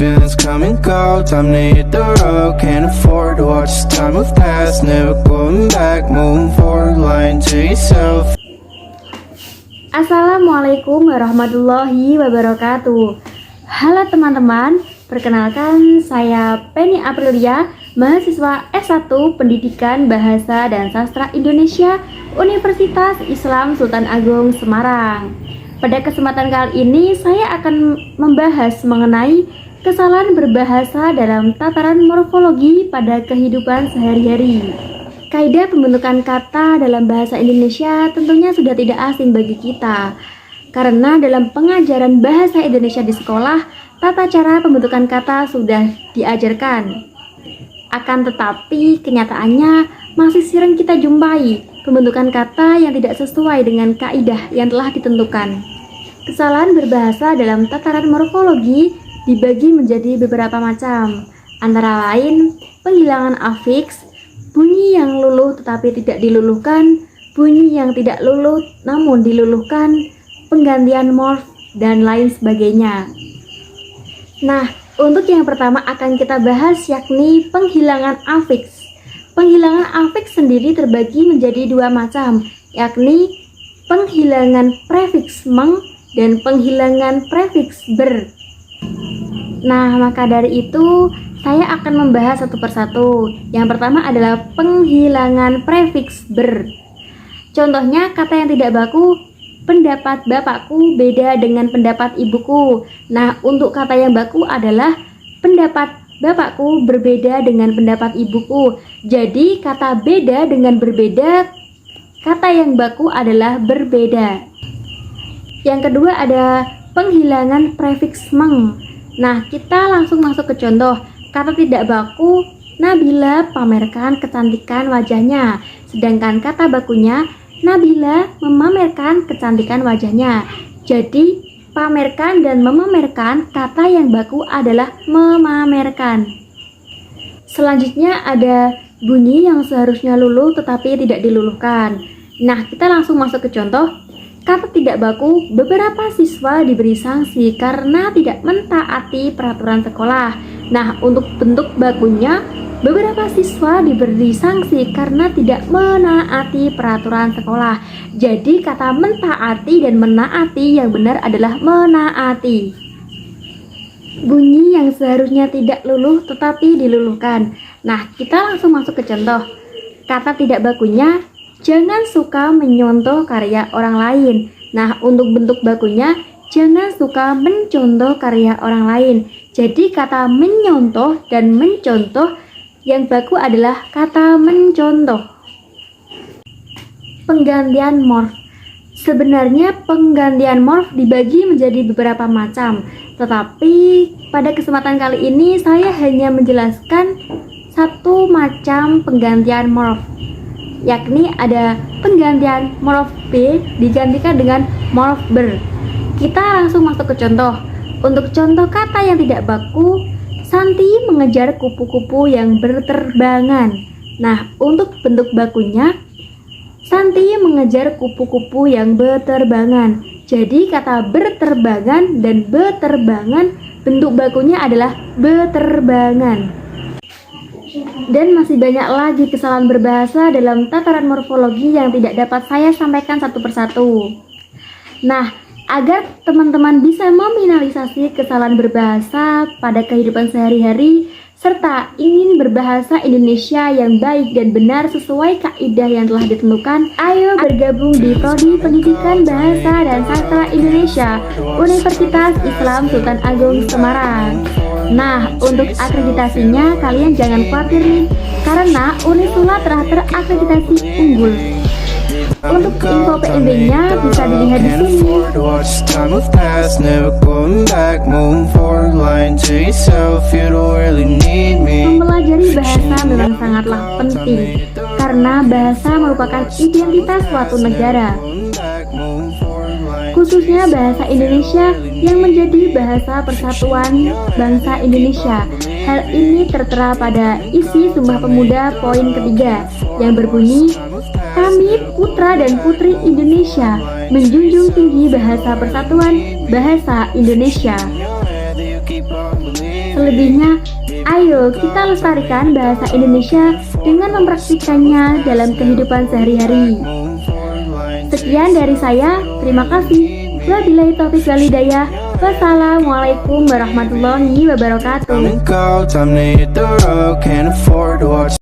feelings come and go. Time to hit the road, can't afford to watch this time move past. Never going back, moving forward, lying to yourself. Assalamualaikum warahmatullahi wabarakatuh. Halo teman-teman, perkenalkan saya Penny Aprilia, mahasiswa S1 Pendidikan Bahasa dan Sastra Indonesia Universitas Islam Sultan Agung Semarang. Pada kesempatan kali ini saya akan membahas mengenai kesalahan berbahasa dalam tataran morfologi pada kehidupan sehari-hari. Kaidah pembentukan kata dalam bahasa Indonesia tentunya sudah tidak asing bagi kita, karena dalam pengajaran bahasa Indonesia di sekolah, tata cara pembentukan kata sudah diajarkan. Akan tetapi, kenyataannya masih sering kita jumpai pembentukan kata yang tidak sesuai dengan kaidah yang telah ditentukan. Kesalahan berbahasa dalam tataran morfologi dibagi menjadi beberapa macam, antara lain penghilangan afiks, bunyi yang luluh tetapi tidak diluluhkan, bunyi yang tidak luluh namun diluluhkan, penggantian morf, dan lain sebagainya. Nah, untuk yang pertama akan kita bahas yakni penghilangan afiks. Penghilangan afiks sendiri terbagi menjadi dua macam, yakni penghilangan prefiks meng dan penghilangan prefiks ber. Nah, maka dari itu saya akan membahas satu persatu. Yang pertama adalah penghilangan prefiks ber. Contohnya kata yang tidak baku, pendapat bapakku beda dengan pendapat ibuku. Nah, untuk kata yang baku adalah pendapat bapakku berbeda dengan pendapat ibuku. Jadi kata beda dengan berbeda, kata yang baku adalah berbeda. Yang kedua ada penghilangan prefiks meng. Nah, kita langsung masuk ke contoh. Kata tidak baku, Nabila pamerkan kecantikan wajahnya. Sedangkan kata bakunya, Nabila memamerkan kecantikan wajahnya. Jadi, pamerkan dan memamerkan, kata yang baku adalah memamerkan. Selanjutnya ada bunyi yang seharusnya luluh tetapi tidak diluluhkan. Nah, kita langsung masuk ke contoh. Kata tidak baku, beberapa siswa diberi sanksi karena tidak mentaati peraturan sekolah. Nah, untuk bentuk bakunya, beberapa siswa diberi sanksi karena tidak menaati peraturan sekolah. Jadi, kata mentaati dan menaati yang benar adalah menaati. Bunyi yang seharusnya tidak luluh tetapi diluluhkan. Nah, kita langsung masuk ke contoh. Kata tidak bakunya, jangan suka menyontoh karya orang lain. Nah, untuk bentuk bakunya, jangan suka mencontoh karya orang lain. Jadi kata menyontoh dan mencontoh yang baku adalah kata mencontoh. Penggantian morf. Sebenarnya penggantian morf dibagi menjadi beberapa macam, tetapi pada kesempatan kali ini saya hanya menjelaskan satu macam penggantian morf, yakni ada penggantian morf B digantikan dengan morf ber. Kita langsung masuk ke contoh. Untuk contoh kata yang tidak baku, Santi mengejar kupu-kupu yang berterbangan. Nah, untuk bentuk bakunya, Santi mengejar kupu-kupu yang berterbangan. Jadi kata berterbangan dan beterbangan bentuk bakunya adalah beterbangan. Dan masih banyak lagi kesalahan berbahasa dalam tataran morfologi yang tidak dapat saya sampaikan satu persatu. Nah, agar teman-teman bisa meminimalisasi kesalahan berbahasa pada kehidupan sehari-hari serta ingin berbahasa Indonesia yang baik dan benar sesuai kaidah yang telah ditentukan, ayo bergabung di Prodi Pendidikan Bahasa dan Sastra Indonesia Universitas Islam Sultan Agung Semarang. Nah, untuk akreditasinya kalian jangan khawatir nih, karena Unisula telah terakreditasi unggul. Untuk info PMB-nya bisa dilihat di sini. Mempelajari bahasa memang sangatlah penting, karena bahasa merupakan identitas suatu negara, khususnya bahasa Indonesia yang menjadi bahasa persatuan bangsa Indonesia. Hal ini tertera pada isi Sumpah Pemuda poin ketiga yang berbunyi, kami putra dan putri Indonesia menjunjung tinggi bahasa persatuan bahasa Indonesia. Selebihnya, ayo kita lestarikan bahasa Indonesia dengan mempraktikkannya dalam kehidupan sehari-hari. Sekian dari saya, terima kasih. Wabillahi taufiq wal hidayah. Wassalamualaikum warahmatullahi wabarakatuh. Time to go, time to hit the road, can't afford to watch